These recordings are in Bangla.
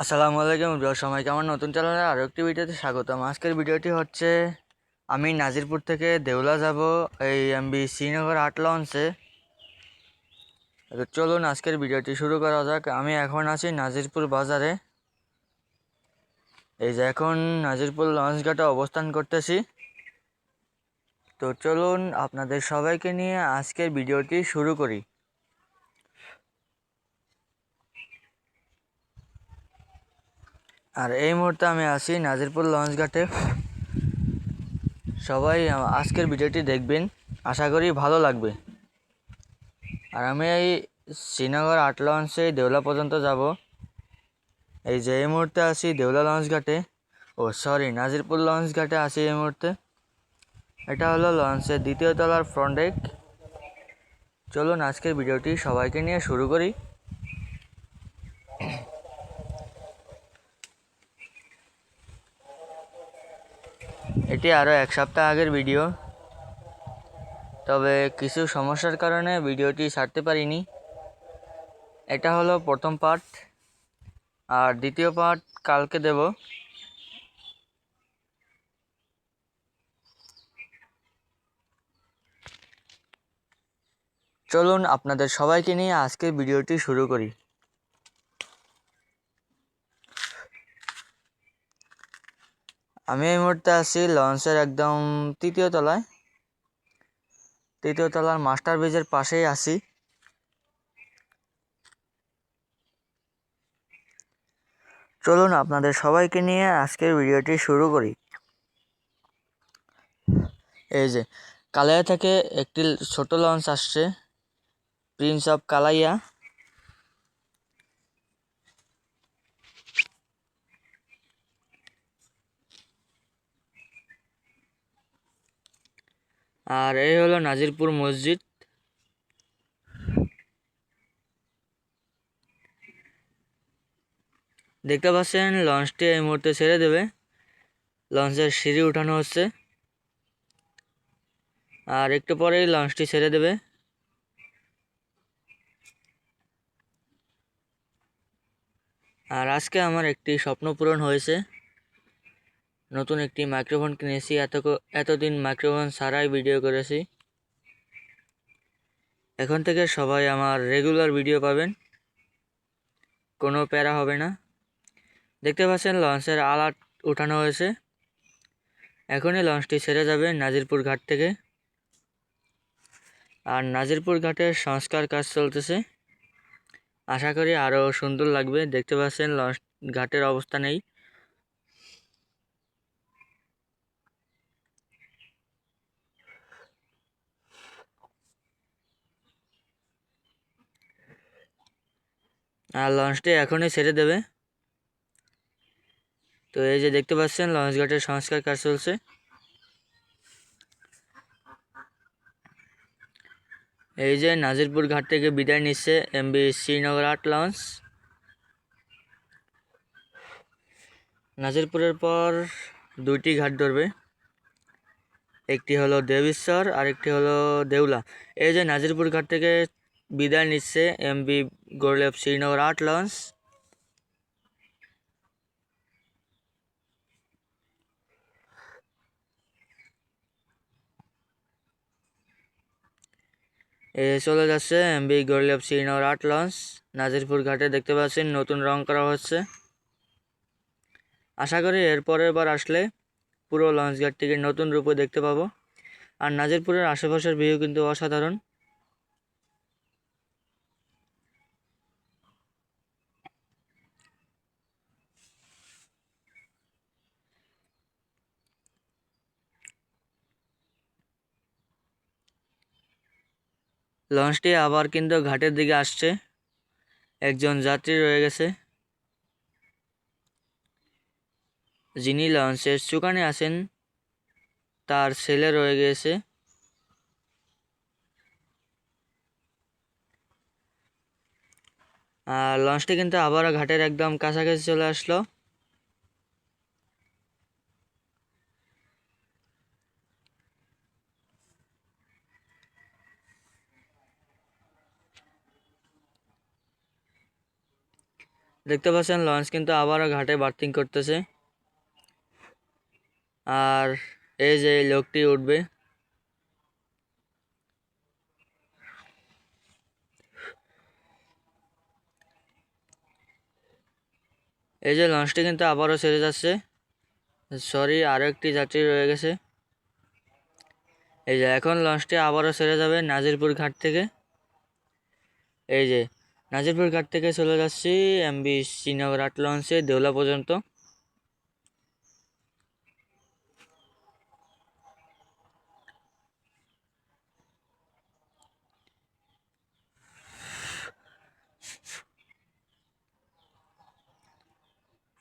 আসসালামু আলাইকুম প্রিয় সবাইকে আমার নতুন চ্যানেলে আরও একটি ভিডিওতে স্বাগতম। আজকের ভিডিওটি হচ্ছে আমি নাজিরপুর থেকে দেউলা যাব এই এমবি শ্রীনগর 8 লঞ্চে। তো চলুন আজকের ভিডিওটি শুরু করা যাক। আমি এখন আছি নাজিরপুর বাজারে। এই যে এখন নাজিরপুর লঞ্চ ঘাটে অবস্থান করতেছি। তো চলুন আপনাদের সবাইকে নিয়ে আজকের ভিডিওটি শুরু করি। আর এই মুহূর্তে আমি আছি নাজিরপুর লঞ্চ ঘাটে। সবাই আজকের ভিডিওটি দেখবেন, আশা করি ভালো লাগবে। আর আমি এই শ্রীনগর 8 লঞ্চে দেউলা পর্যন্ত যাব। এই যে এই মুহূর্তে আছি দেউলা লঞ্চ ঘাটে, নাজিরপুর লঞ্চ ঘাটে আছি এই মুহূর্তে। এটা হলো লঞ্চের দ্বিতীয় তলার ফ্রন্ট ডেক। চলুন আজকের ভিডিওটি সবাইকে নিয়ে শুরু করি। এটি আরও এক সপ্তাহ আগের ভিডিও, তবে কিছু সমস্যার কারণে ভিডিওটি ছাড়তে পারিনি। এটা হলো প্রথম পার্ট, আর দ্বিতীয় পার্ট কালকে দেব। চলুন আপনাদের সবাইকে নিয়ে আজকের ভিডিওটি শুরু করি। আমি এই মুহূর্তে আছি লঞ্চের একদম তৃতীয় তলার মাস্টার ব্রিজের পাশেই আছি। চলুন আপনাদের সবাইকে নিয়ে আজকের ভিডিওটি শুরু করি। এই যে কালাইয়া থেকে একটি ছোট লঞ্চ আসছে, প্রিন্স অফ কালাইয়া। আর এই হলো নাজিরপুর মসজিদ। দেখতে পাচ্ছেন লঞ্চটি এই মুহূর্তে ছেড়ে দেবে। লঞ্চের সিঁড়ি উঠানো হচ্ছে, আর একটু পরেই লঞ্চটি ছেড়ে দেবে। আর আজকে আমার একটি স্বপ্ন পূরণ হয়েছে, নতুন একটি মাইক্রোফোন কিনেছি। এতদিন মাইক্রোফোন ছাড়াই ভিডিও করেছি। এখন থেকে সবাই আমার রেগুলার ভিডিও পাবেন, কোনো প্যারা হবে না। দেখতে পাচ্ছেন লঞ্চের আলাট উঠানো হয়েছে। এখনই লঞ্চটি ছেড়ে যাবে নাজিরপুর ঘাট থেকে। আর নাজিরপুর ঘাটের সংস্কার কাজ চলতেছে, আশা করি আরও সুন্দর লাগবে। দেখতে পাচ্ছেন লঞ্চ ঘাটের অবস্থা নেই। আর লঞ্চটি এখনই ছেড়ে দেবে। তো এই যে দেখতে পাচ্ছেন লঞ্চ ঘাটের সংস্কার কাজ চলছে। এই যে নাজিরপুর ঘাট থেকে বিদায় নিচ্ছে এমবি শ্রীনগর 8 লঞ্চ। নাজিরপুরের পর দুইটি ঘাট ধরবে, একটি হলো দেবিশ্বর আর একটি হলো দেউলা। এই যে নাজিরপুর ঘাট থেকে বিদায় নিচ্ছে এমবি গৌরলেব শ্রীনগর 8 লঞ্চ। চলে যাচ্ছে এমবি গৌরলেব শ্রীনগর 8 লঞ্চ। নাজিরপুর ঘাটে দেখতে পাচ্ছেন নতুন রং করা হচ্ছে। আশা করি এর পরের বার আসলে পুরো লঞ্চ ঘাটটিকে নতুন রূপে দেখতে পাবো। আর নাজিরপুরের আশেপাশের ভিউ কিন্তু অসাধারণ। লঞ্চটি আবার কিন্তু ঘাটের দিকে আসছে, একজন যাত্রী রয়ে গেছে, যিনি লঞ্চের চুকানে আছেন তার ছেলে রয়ে গিয়েছে। আর লঞ্চটি কিন্তু আবারও ঘাটের একদম কাছাকাছি চলে আসলো। দেখতে পাচ্ছেন লঞ্চ কিন্তু আবারও ঘাটে বার্থিং করতেছে। আর এই যে লোকটি উঠবে, এই যে লঞ্চটি কিন্তু আবারও ছেড়ে যাচ্ছে। সরি, আরও একটি যাত্রী রয়ে গেছে। এই যে এখন লঞ্চটি আবারও ছেড়ে যাবে নাজিরপুর ঘাট থেকে। এই যে নাজিরপুর ঘাট থেকে চলে যাচ্ছি এমবি শ্রীনগর 8 লঞ্চে দেউলা পর্যন্ত।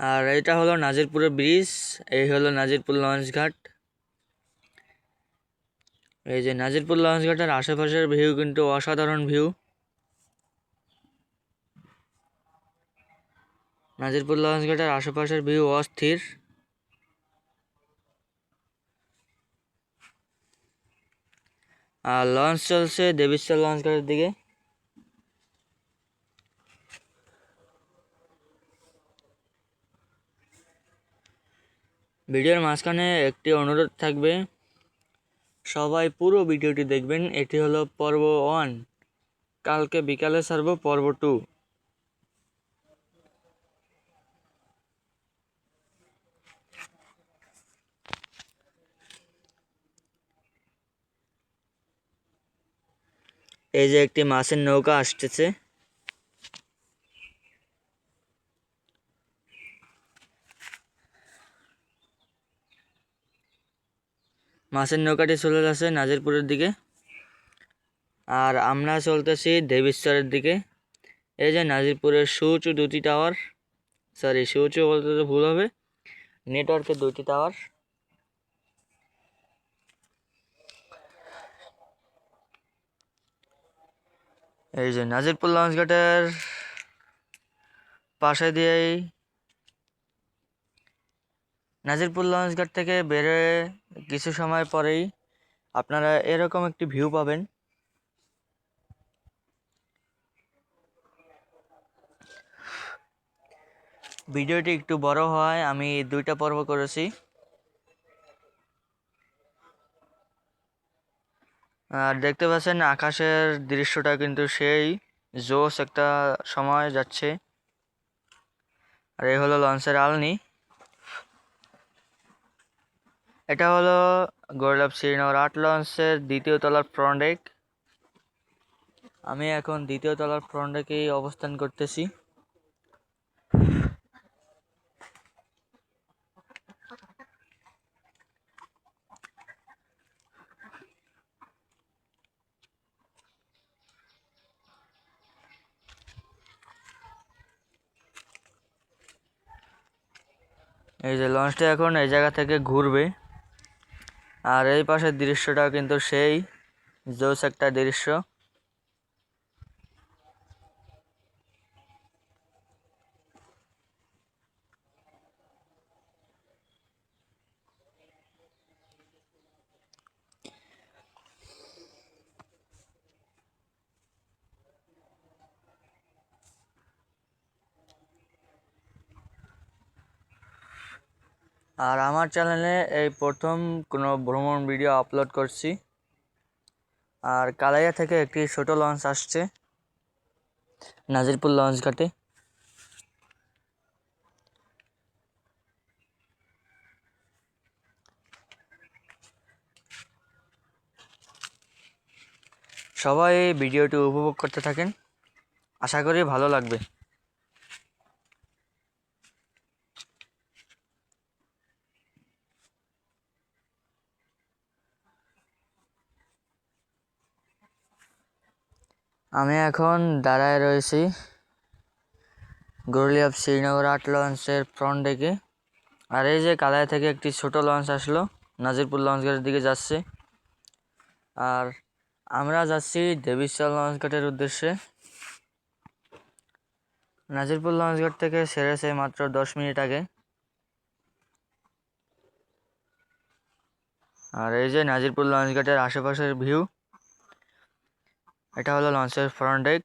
আর এটা হলো নাজিরপুরের ব্রিজ, এই হলো নাজিরপুর লঞ্চ ঘাট। এই যে নাজিরপুর লঞ্চ ঘাটের আশেপাশের ভিউ কিন্তু অসাধারণ ভিউ। নাজিরপুর লঞ্চ ঘাটের আশেপাশের ভিউ অস্থির। আর লঞ্চ চলছে দেবিশ্বর লঞ্চ ঘাটের দিকে। ভিডিওর মাঝখানে একটি অনুরোধ থাকবে, সবাই পুরো ভিডিওটি দেখবেন। এটি হলো পর্ব 1, কালকে বিকালে ছাড়বো পর্ব 2। এই যে একটি মাছের নৌকা আসতেছে। মাছের নৌকাটি চলে যাচ্ছে নাজিরপুরের দিকে, আর আমরা চলতেছি দেবিশ্বরের দিকে। এই যে নাজিরপুরের সুউঁচু 2টি টাওয়ার, সরি সুউঁচু বলতে তো ভুল হবে, নেটওয়ার্কের 2টি টাওয়ার। এই যে নাজিরপুর লঞ্চ ঘাটের পাশে দিয়েই, নাজিরপুর লঞ্চ ঘাট থেকে বেরোয় কিছু সময় পরেই আপনারা এরকম একটি ভিউ পাবেন। ভিডিওটি একটু বড় হয়, আমি 2টা পর্ব করেছি। আর দেখতে পাচ্ছেন আকাশের দৃশ্যটা কিন্তু সেই জোস একটা সময় যাচ্ছে। আর এই হলো লঞ্চের আলনি। এটা হলো গৌরলাভ শ্রীনগর 8 লঞ্চের 2য় তলার ফ্রন্ট ডেক। আমি এখন 2য় তলার ফ্রন্ট ডেকেই অবস্থান করতেছি। এই যে লঞ্চটা এখন এই জায়গা থেকে ঘুরবে। আর এই পাশের দৃশ্যটা কিন্তু সেই জোস একটা দৃশ্য। আর আমার চ্যানেলে এই প্রথম কোনো ভ্রমণ ভিডিও আপলোড করছি। আর কালাইয়া থেকে একটি ছোট লঞ্চ আসছে নাজিরপুর লঞ্চ ঘাটে। সবাই ভিডিওটি উপভোগ করতে থাকেন, আশা করি ভালো লাগবে। আমি এখন দাঁড়ায় রয়েছি গৌরলিয়াব শ্রীনগর 8 লঞ্চের ফ্রন্ট ডেকে। আর এই যে কালাইয়া থেকে একটি ছোট লঞ্চ আসলো, নাজিরপুর লঞ্চ ঘাটের দিকে যাচ্ছে। আর আমরা যাচ্ছি দেবিশ্বর লঞ্চ ঘাটের উদ্দেশ্যে। নাজিরপুর লঞ্চ ঘাট থেকে ছেড়েছে মাত্র 10 মিনিট আগে। আর এই যে নাজিরপুর লঞ্চ ঘাটের আশেপাশের ভিউ, এটা হলো লঞ্চের ফ্রন্ট ডেক।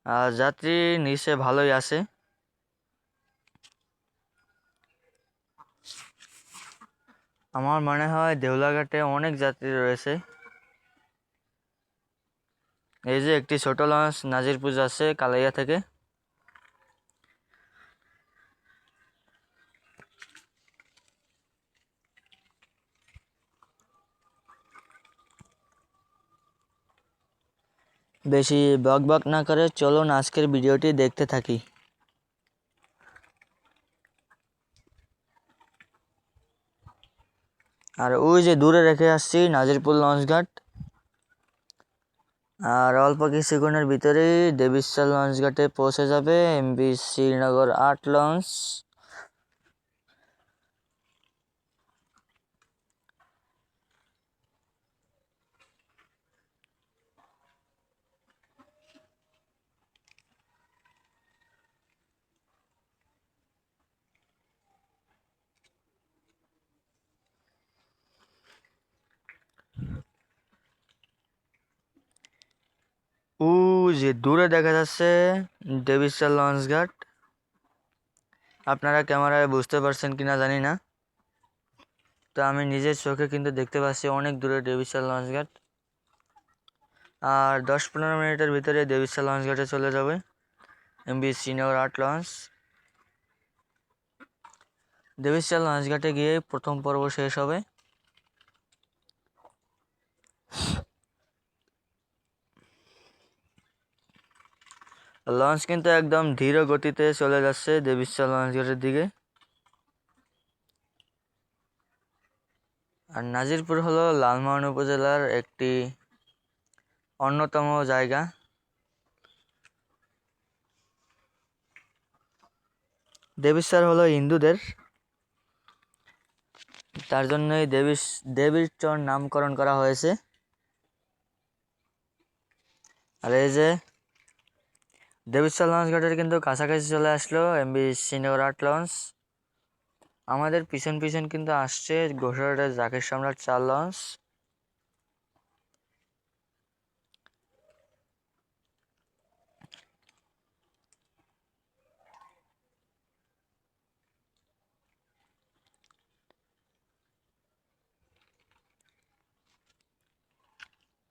আর যাত্রী নিচে ভালোই আছে। আমার মনে হয় দেউলাঘাটে অনেক যাত্রী রয়েছে। এই যে একটি ছোট লঞ্চ নাজিরপুর যাচ্ছে কালাইয়া থেকে। বেশি বকবক না করে চলুন আজকের ভিডিওটি দেখতে থাকি। আর ওই যে দূরে রেখে আসছি নাজিরপুর লঞ্চঘাট। আর অল্প কিছুক্ষণের ভিতরেই দেবিশ্বর লঞ্চঘাটে পৌঁছে যাবে এমভি শ্রীনগর 8 লঞ্চ। ও যে দূরে দেখা যাচ্ছে দেবিশ্বর লঞ্চঘাট। আপনারা ক্যামেরায় বুঝতে পারছেন কিনা জানি না, তো আমি নিজের চোখে কিন্তু দেখতে পাচ্ছি অনেক দূরে দেবিশ্বর লঞ্চঘাট। আর 10-15 মিনিটের ভিতরে দেবিশ্বর লঞ্চঘাটে চলে যাবে এমভি শ্রীনগর 8 লঞ্চ। দেবিশ্বর লঞ্চঘাটে গিয়ে প্রথম পর্ব শেষ হবে। লঞ্চ কিন্তু একদম ধীর গতিতে চলে যাচ্ছে দেবিশ্বর লঞ্চঘাটের দিকে। আর নাজিরপুর হলো লালমোহন উপজেলার একটি অন্যতম জায়গা। দেবিশ্বর হলো হিন্দুদের, তার জন্যই দেবীর চর নামকরণ করা হয়েছে। আর এই যে দেবিশ্বর লঞ্চঘাটের কিন্তু কাছাকাছি চলে আসলো এমভি শ্রীনগর 8 লঞ্চ। আমাদের পিছন পিছন কিন্তু আসছে গোসাইরহাটের জাকির সম্রাট 4 লঞ্চ।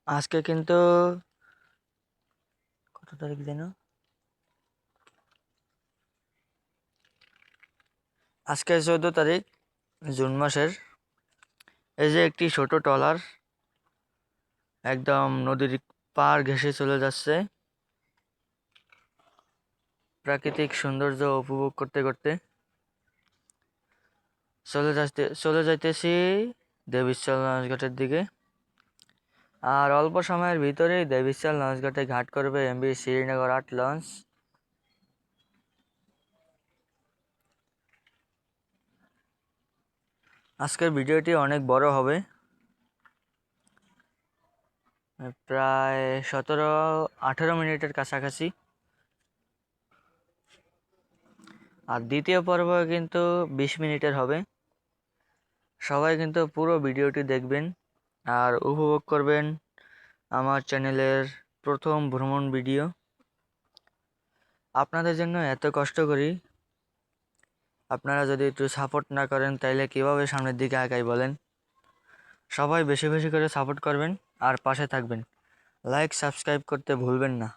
আজকে কিন্তু কত তারিখ যেন, আজকে 14 তারিখ জুন মাসের। এই যে একটি ছোট ট্রলার একদম নদীর পার ঘেঁষে চলে যাচ্ছে প্রাকৃতিক সৌন্দর্য উপভোগ করতে করতে। চলে যাইতেছি দেবিশ্বর লঞ্চঘাটের দিকে। আর অল্প সময়ের ভিতরেই দেবিশ্বর লঞ্চঘাটে ঘাট করবে এমভি শ্রীনগর 8 লঞ্চ। আজকের ভিডিওটি অনেক বড় হবে, প্রায় 17-18 মিনিটের কাছাকাছি। আর দ্বিতীয় পর্ব কিন্তু 20 মিনিটের হবে। সবাই কিন্তু পুরো ভিডিওটি দেখবেন আর উপভোগ করবেন আমার চ্যানেলের প্রথম ভ্রমণ ভিডিও। আপনাদের জন্য এত কষ্ট করি, আপনারা যদি একটু সাপোর্ট না করেন তাইলে কিভাবে সামনের দিকে আগাই বলেন। সবাই বেশি বেশি করে সাপোর্ট করবেন আর পাশে থাকবেন। লাইক সাবস্ক্রাইব করতে ভুলবেন না।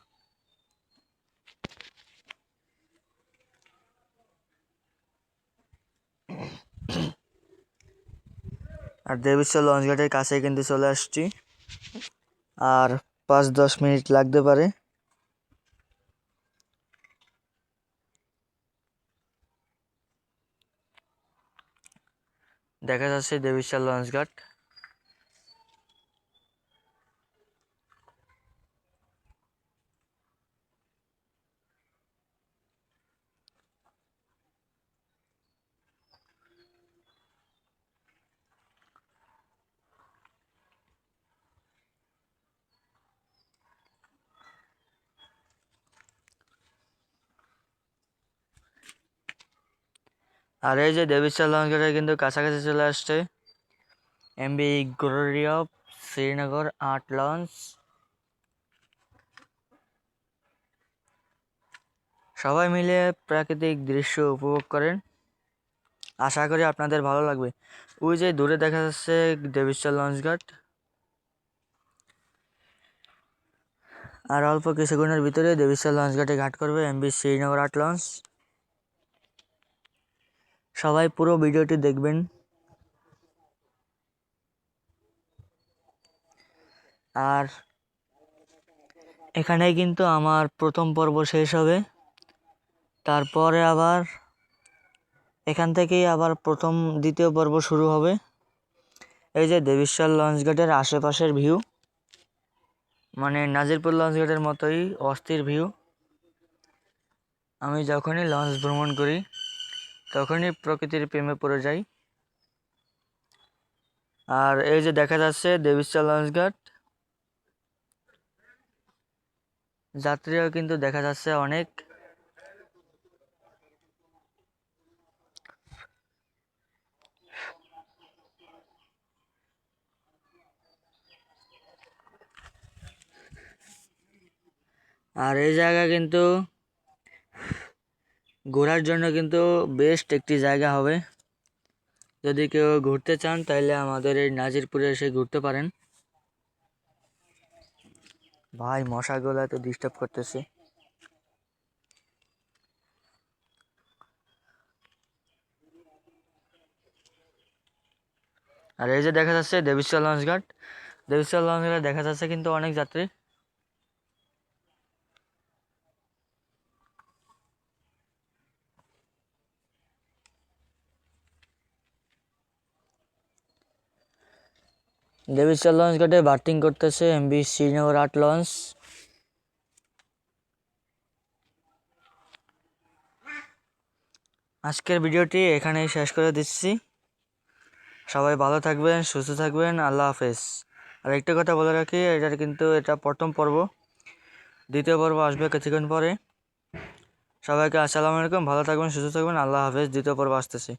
আর দেবিশ্বর লঞ্চঘাটের কাছে কিন্তু চলে আসছি, আর 5-10 মিনিট লাগতে পারে। দেখা যাচ্ছে দেবিশ্বর লঞ্চঘাট। আর এই যে দেবিশ্বর লঞ্চঘাটে কিন্তু কাছাকাছি চলে আসছে MV glory of Srinagar 8 launch. সবাই মিলে প্রাকৃতিক দৃশ্য উপভোগ করেন। আশা করি আপনাদের ভালো লাগবে। ওই যে দূরে দেখা যাচ্ছে দেবিশ্বর লঞ্চঘাট, আর অল্প কিছুক্ষণের ভিতরে দেবিশ্বর লঞ্চঘাটে ঘাট করবে এমভি শ্রীনগর 8 লঞ্চ। সবাই পুরো ভিডিওটি দেখবেন। আর এখানেই কিন্তু আমার প্রথম পর্ব শেষ হবে, তারপরে আবার এখান থেকেই আবার দ্বিতীয় পর্ব শুরু হবে। এই যে দেবিশ্বর লঞ্চঘাটের আশেপাশের ভিউ, মানে নাজিরপুর লঞ্চঘাটের মতোই অস্থির ভিউ। আমি যখনই লঞ্চ ভ্রমণ করি তখনই প্রকৃতির প্রেমে পড়ে যাই। আর এই যে দেখা যাচ্ছে দেবিশ্বর লঞ্চঘাট, যাত্রীরাও কিন্তু দেখা যাচ্ছে অনেক। আর এই জায়গা কিন্তু ঘোরার জন্য কিন্তু বেস্ট একটি জায়গা হবে। যদি কেউ ঘুরতে চান তাহলে আমাদের এই নাজিরপুরে এসে ঘুরতে পারেন। ভাই মশাগুলো তো ডিস্টার্ব করতেছে। আর এই যে দেখা যাচ্ছে দেবিশ্বর লঞ্চঘাট, দেবিশ্বর লঞ্চঘাটে দেখা যাচ্ছে কিন্তু অনেক যাত্রী। দেবিশ্বর লঞ্চঘাটে বার্থিং করতেছে এমভি শ্রীনগর 8 লঞ্চ। আজকের ভিডিওটি এখানেই শেষ করে দিচ্ছি। সবাই ভালো থাকবেন, সুস্থ থাকবেন, আল্লাহ হাফেজ। আর একটা কথা বলে রাখি, এটা প্রথম পর্ব, দ্বিতীয় পর্ব আসবে কিছুক্ষণ পরে। সবাইকে আসসালামু আলাইকুম, ভালো থাকবেন, সুস্থ থাকবেন, আল্লাহ হাফেজ। দ্বিতীয় পর্ব আসতেছে।